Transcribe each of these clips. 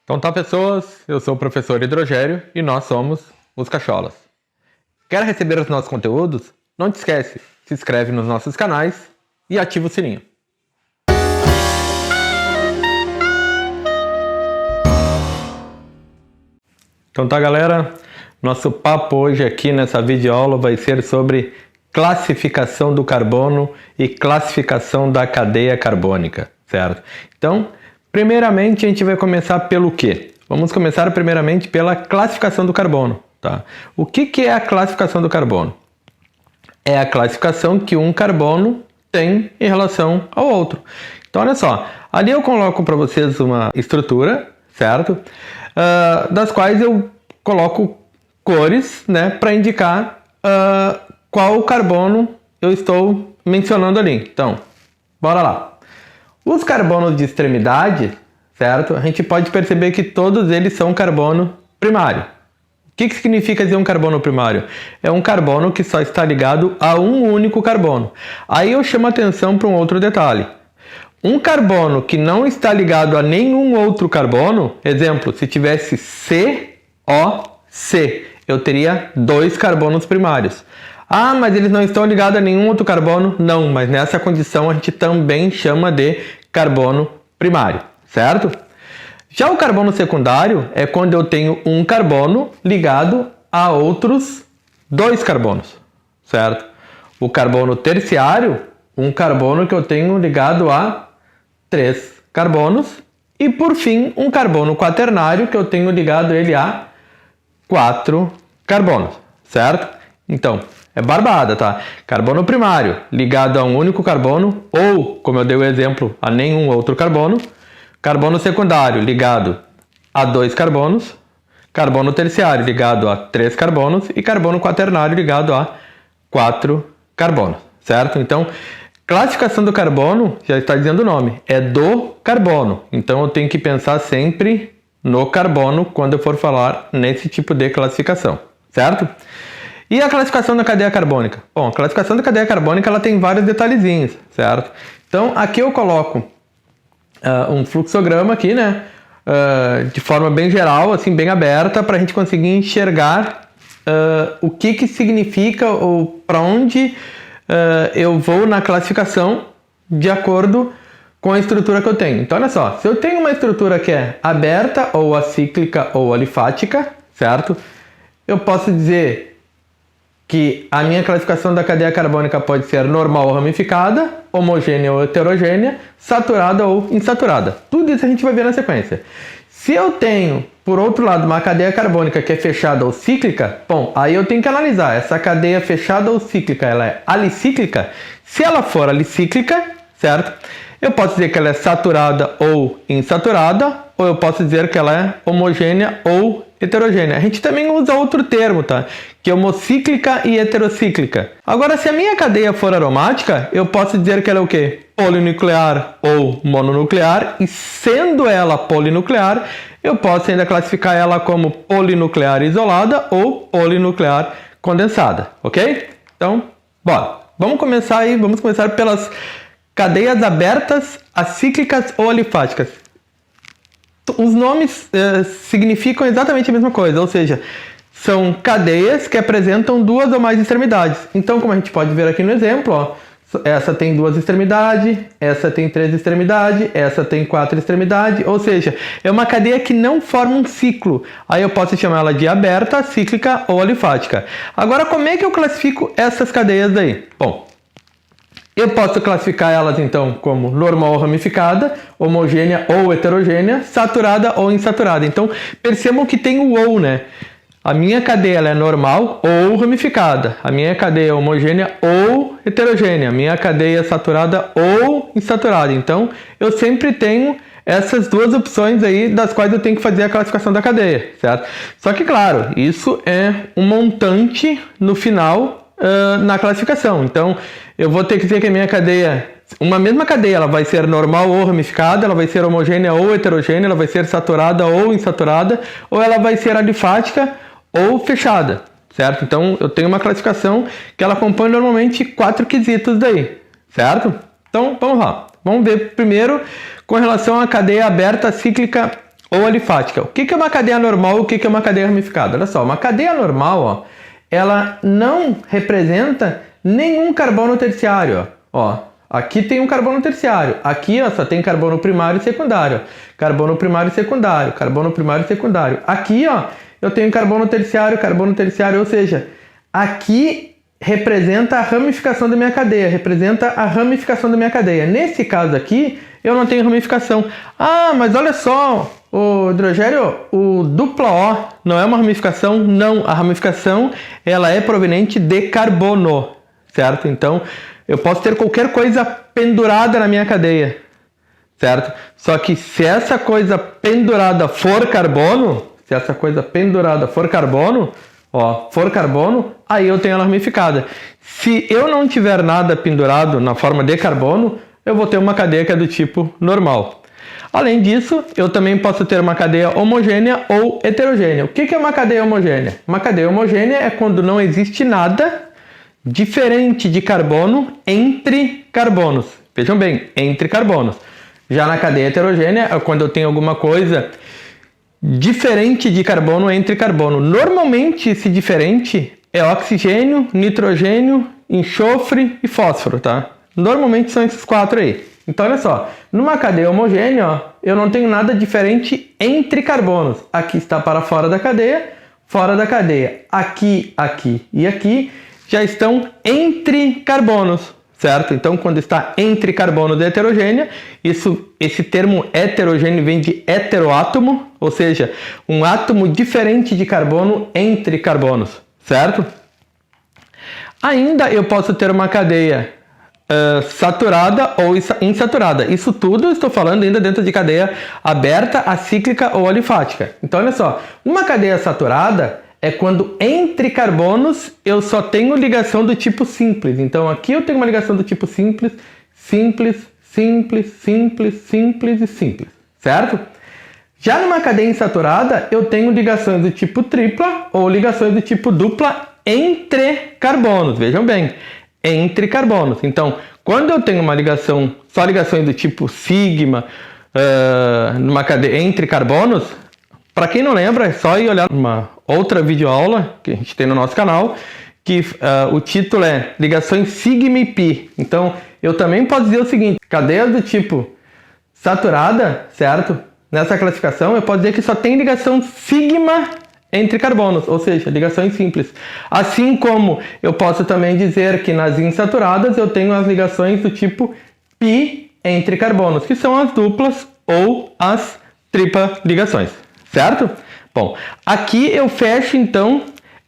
Então tá, pessoas, eu sou o professor Hidrogério e nós somos os Cacholas. Quer receber os nossos conteúdos? Não te esquece, se inscreve nos nossos canais e ativa o sininho. Então tá, galera, nosso papo hoje aqui nessa videoaula vai ser sobre classificação do carbono e classificação da cadeia carbônica, certo? Então, primeiramente a gente vai começar pelo quê? Vamos começar primeiramente pela classificação do carbono, tá? O que é a classificação do carbono? É a classificação que um carbono tem em relação ao outro. Então, olha só, ali eu coloco para vocês uma estrutura, certo? Das quais eu coloco cores, né, para indicar qual carbono eu estou mencionando ali. Então, bora lá. Os carbonos de extremidade, certo? A gente pode perceber que todos eles são carbono primário. O que significa dizer um carbono primário? É um carbono que só está ligado a um único carbono. Aí eu chamo a atenção para um outro detalhe. Um carbono que não está ligado a nenhum outro carbono, exemplo, se tivesse COC, eu teria dois carbonos primários. Ah, mas eles não estão ligados a nenhum outro carbono? Não, mas nessa condição a gente também chama de carbono primário, certo? Já o carbono secundário é quando eu tenho um carbono ligado a outros dois carbonos, certo? O carbono terciário, um carbono que eu tenho ligado a 3 carbonos. E por fim, um carbono quaternário que eu tenho ligado ele a 4 carbonos, certo? Então, é barbada, tá? Carbono primário ligado a um único carbono ou, como eu dei o exemplo, a nenhum outro carbono. Carbono secundário ligado a 2 carbonos. Carbono terciário ligado a 3 carbonos. E carbono quaternário ligado a 4 carbonos, certo? Então, classificação do carbono, já está dizendo o nome, é do carbono. Então, eu tenho que pensar sempre no carbono quando eu for falar nesse tipo de classificação, certo? E a classificação da cadeia carbônica? Bom, a classificação da cadeia carbônica ela tem vários detalhezinhos, certo? Então, aqui eu coloco um fluxograma aqui, né? De forma bem geral, assim, bem aberta, para a gente conseguir enxergar o que significa ou para onde eu vou na classificação de acordo com a estrutura que eu tenho. Então, olha só, se eu tenho uma estrutura que é aberta, ou acíclica, ou alifática, certo? Eu posso dizer que a minha classificação da cadeia carbônica pode ser normal ou ramificada, homogênea ou heterogênea, saturada ou insaturada. Tudo isso a gente vai ver na sequência. Se eu tenho, por outro lado, uma cadeia carbônica que é fechada ou cíclica, bom, aí eu tenho que analisar. Essa cadeia fechada ou cíclica, ela é alicíclica? Se ela for alicíclica, certo? Eu posso dizer que ela é saturada ou insaturada, ou eu posso dizer que ela é homogênea ou heterogênea. A gente também usa outro termo, tá? Que é homocíclica e heterocíclica. Agora, se a minha cadeia for aromática, eu posso dizer que ela é o quê? Polinuclear ou mononuclear, e sendo ela polinuclear, eu posso ainda classificar ela como polinuclear isolada ou polinuclear condensada, ok? Então, bora. Vamos começar pelas cadeias abertas, acíclicas ou alifáticas. Os nomes significam exatamente a mesma coisa, ou seja, são cadeias que apresentam duas ou mais extremidades. Então, como a gente pode ver aqui no exemplo, ó, essa tem 2 extremidades, essa tem 3 extremidades, essa tem 4 extremidades, ou seja, é uma cadeia que não forma um ciclo. Aí eu posso chamar ela de aberta, cíclica ou alifática. Agora, como é que eu classifico essas cadeias daí? Bom, eu posso classificar elas então como normal ou ramificada, homogênea ou heterogênea, saturada ou insaturada. Então percebam que tem o ou, né? A minha cadeia ela é normal ou ramificada, a minha cadeia é homogênea ou heterogênea, a minha cadeia é saturada ou insaturada. Então eu sempre tenho essas duas opções aí das quais eu tenho que fazer a classificação da cadeia, certo? Só que claro, isso é um montante no final na classificação. Então eu vou ter que dizer que a minha cadeia, uma mesma cadeia, ela vai ser normal ou ramificada, ela vai ser homogênea ou heterogênea, ela vai ser saturada ou insaturada, ou ela vai ser alifática ou fechada, certo? Então eu tenho uma classificação que ela compõe normalmente 4 quesitos daí, certo? Então vamos lá. Vamos ver primeiro com relação à cadeia aberta, cíclica ou alifática. O que é uma cadeia normal e o que é uma cadeia ramificada? Olha só, uma cadeia normal, ó, ela não representa nenhum carbono terciário. Ó, aqui tem um carbono terciário, aqui ó, só tem carbono primário e secundário. Carbono primário e secundário, carbono primário e secundário. Aqui ó, eu tenho carbono terciário, ou seja, aqui representa a ramificação da minha cadeia, Nesse caso aqui, eu não tenho ramificação. Ah, mas olha só, o hidrogênio, o dupla O não é uma ramificação? Não, a ramificação ela é proveniente de carbono, certo? Então, eu posso ter qualquer coisa pendurada na minha cadeia, certo? Só que se essa coisa pendurada for carbono, aí eu tenho ela ramificada. Se eu não tiver nada pendurado na forma de carbono, eu vou ter uma cadeia que é do tipo normal. Além disso, eu também posso ter uma cadeia homogênea ou heterogênea. O que é uma cadeia homogênea? Uma cadeia homogênea é quando não existe nada diferente de carbono entre carbonos. Vejam bem, entre carbonos. Já na cadeia heterogênea é quando eu tenho alguma coisa diferente de carbono entre carbono. Normalmente esse diferente é oxigênio, nitrogênio, enxofre e fósforo, tá? Normalmente são esses 4 aí. Então olha só, numa cadeia homogênea, ó, eu não tenho nada diferente entre carbonos. Aqui está para fora da cadeia. Aqui, aqui e aqui já estão entre carbonos, certo? Então quando está entre carbonos e heterogênea, esse termo heterogêneo vem de heteroátomo, ou seja, um átomo diferente de carbono entre carbonos, certo? Ainda eu posso ter uma cadeia saturada ou insaturada. Isso tudo eu estou falando ainda dentro de cadeia aberta, acíclica ou alifática. Então olha só, uma cadeia saturada é quando entre carbonos eu só tenho ligação do tipo simples. Então aqui eu tenho uma ligação do tipo simples, e simples, certo? Já numa cadeia insaturada eu tenho ligações do tipo tripla ou ligações do tipo dupla entre carbonos. Vejam bem, entre carbonos. Então, quando eu tenho uma ligação, só ligações do tipo sigma, numa cadeia entre carbonos, para quem não lembra, é só ir olhar uma outra videoaula que a gente tem no nosso canal, que o título é Ligações Sigma e Pi. Então, eu também posso dizer o seguinte, cadeias do tipo saturada, certo? Nessa classificação, eu posso dizer que só tem ligação sigma entre carbonos, ou seja, ligações simples. Assim como eu posso também dizer que nas insaturadas eu tenho as ligações do tipo pi entre carbonos, que são as duplas ou as tripla ligações, certo? Bom, aqui eu fecho então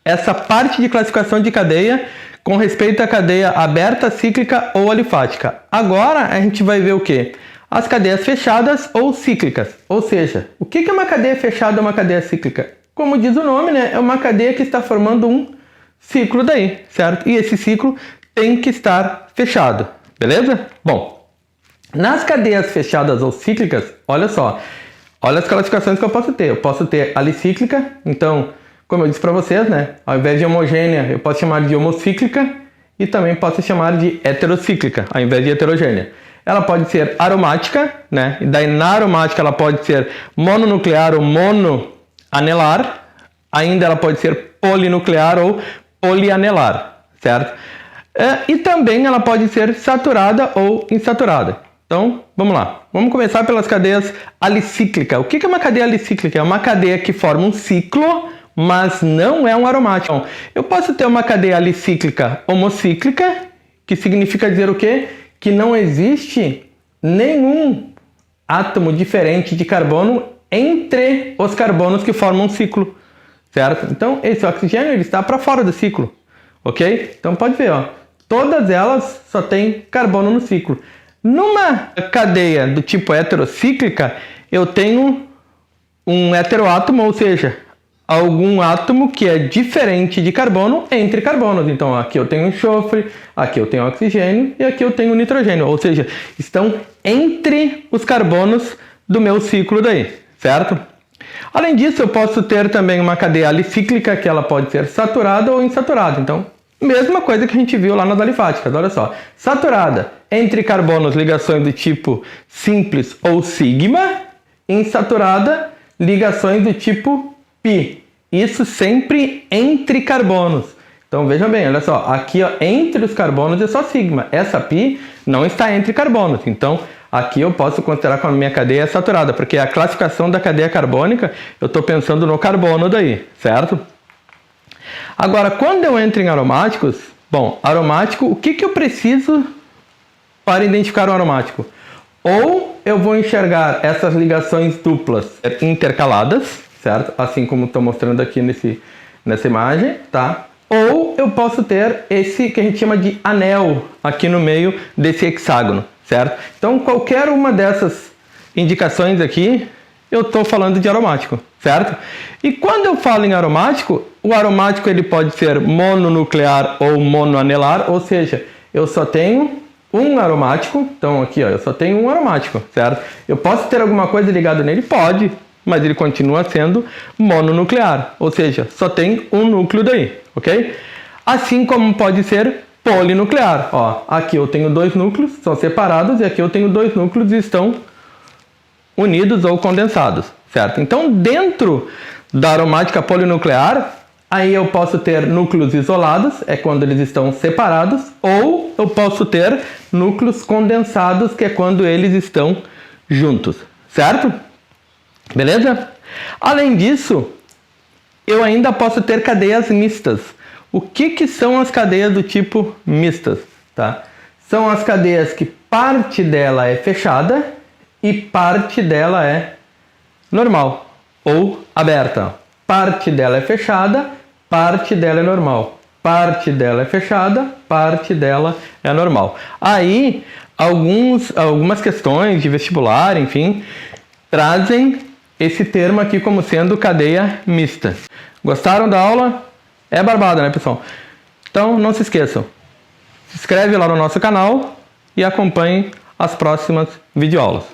essa parte de classificação de cadeia com respeito à cadeia aberta, cíclica ou alifática. Agora a gente vai ver o quê? As cadeias fechadas ou cíclicas. Ou seja, o que é uma cadeia fechada ou uma cadeia cíclica? Como diz o nome, né? É uma cadeia que está formando um ciclo daí, certo? E esse ciclo tem que estar fechado, beleza? Bom, nas cadeias fechadas ou cíclicas, olha só, olha as classificações que eu posso ter. Eu posso ter alicíclica, então, como eu disse para vocês, né? Ao invés de homogênea, eu posso chamar de homocíclica e também posso chamar de heterocíclica, ao invés de heterogênea. Ela pode ser aromática, né? E daí na aromática ela pode ser mononuclear ou monoanelar. Ainda ela pode ser polinuclear ou polianelar, certo? E também ela pode ser saturada ou insaturada. Então, vamos lá. Vamos começar pelas cadeias alicíclicas. O que é uma cadeia alicíclica? É uma cadeia que forma um ciclo, mas não é um aromático. Então, eu posso ter uma cadeia alicíclica homocíclica, que significa dizer o quê? Que não existe nenhum átomo diferente de carbono entre os carbonos que formam um ciclo, certo? Então, esse oxigênio ele está para fora do ciclo, ok? Então, pode ver, ó, todas elas só têm carbono no ciclo. Numa cadeia do tipo heterocíclica, eu tenho um heteroátomo, ou seja, algum átomo que é diferente de carbono entre carbonos. Então, aqui eu tenho enxofre, aqui eu tenho oxigênio e aqui eu tenho nitrogênio. Ou seja, estão entre os carbonos do meu ciclo daí, certo? Além disso, eu posso ter também uma cadeia alicíclica, que ela pode ser saturada ou insaturada. Então, mesma coisa que a gente viu lá nas alifáticas, olha só. Saturada, entre carbonos, ligações do tipo simples ou sigma. Insaturada, ligações do tipo π. Isso sempre entre carbonos. Então veja bem, olha só, aqui ó, entre os carbonos é só sigma. Essa π não está entre carbonos. Então aqui eu posso considerar como a minha cadeia saturada, porque a classificação da cadeia carbônica eu estou pensando no carbono daí, certo? Agora, quando eu entro em aromáticos, bom, aromático, o que eu preciso para identificar um aromático? Ou eu vou enxergar essas ligações duplas intercaladas, certo? Assim como estou mostrando aqui nessa imagem, tá? Ou eu posso ter esse que a gente chama de anel aqui no meio desse hexágono, certo? Então, qualquer uma dessas indicações aqui, eu estou falando de aromático, certo? E quando eu falo em aromático, o aromático ele pode ser mononuclear ou monoanelar, ou seja, eu só tenho um aromático. Então aqui ó, eu só tenho um aromático, certo? Eu posso ter alguma coisa ligada nele? Pode, mas ele continua sendo mononuclear, ou seja, só tem um núcleo daí, ok? Assim como pode ser polinuclear. Ó, aqui eu tenho dois núcleos, são separados, e aqui eu tenho dois núcleos e estão unidos ou condensados, certo? Então, dentro da aromática polinuclear, aí eu posso ter núcleos isolados, é quando eles estão separados, ou eu posso ter núcleos condensados, que é quando eles estão juntos, certo? Beleza? Além disso, eu ainda posso ter cadeias mistas. O que são as cadeias do tipo mistas? Tá? São as cadeias que parte dela é fechada e parte dela é normal ou aberta. Parte dela é fechada, parte dela é normal. Parte dela é fechada, parte dela é normal. Aí, algumas questões de vestibular, enfim, trazem esse termo aqui como sendo cadeia mista. Gostaram da aula? É barbada, né, pessoal? Então, não se esqueçam. Se inscreve lá no nosso canal e acompanhem as próximas videoaulas.